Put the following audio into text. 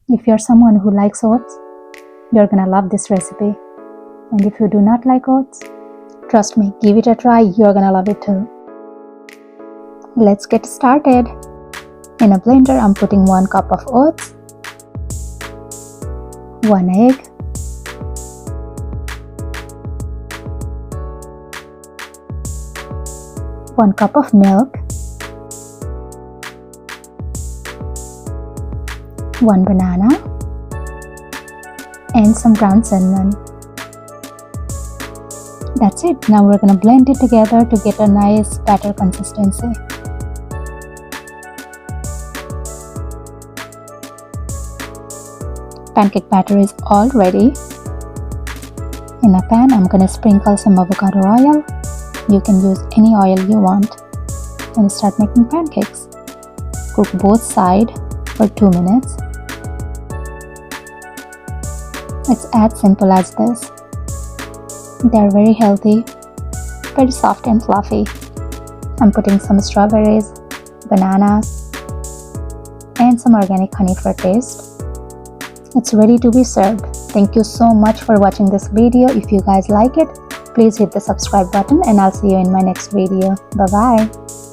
If you're someone who likes oats, you're gonna love this recipe. And if you do not like oats, trust me, give it a try, you're gonna love it too. Let's get started. In a blender, I'm putting 1 cup of oats, 1 egg, 1 cup of milk, 1 banana, and some ground cinnamon. That's it. Now we're gonna blend it together to get a nice batter consistency. Pancake batter is all ready. In a pan, I'm gonna sprinkle some avocado oil. You can use any oil you want and start making pancakes. Cook both sides for 2 minutes. It's as simple as this. They're very healthy, very soft and fluffy. I'm putting some strawberries, bananas, and some organic honey for taste. It's ready to be served. Thank you so much for watching this video. If you guys like it, please hit the subscribe button and I'll see you in my next video. Bye bye.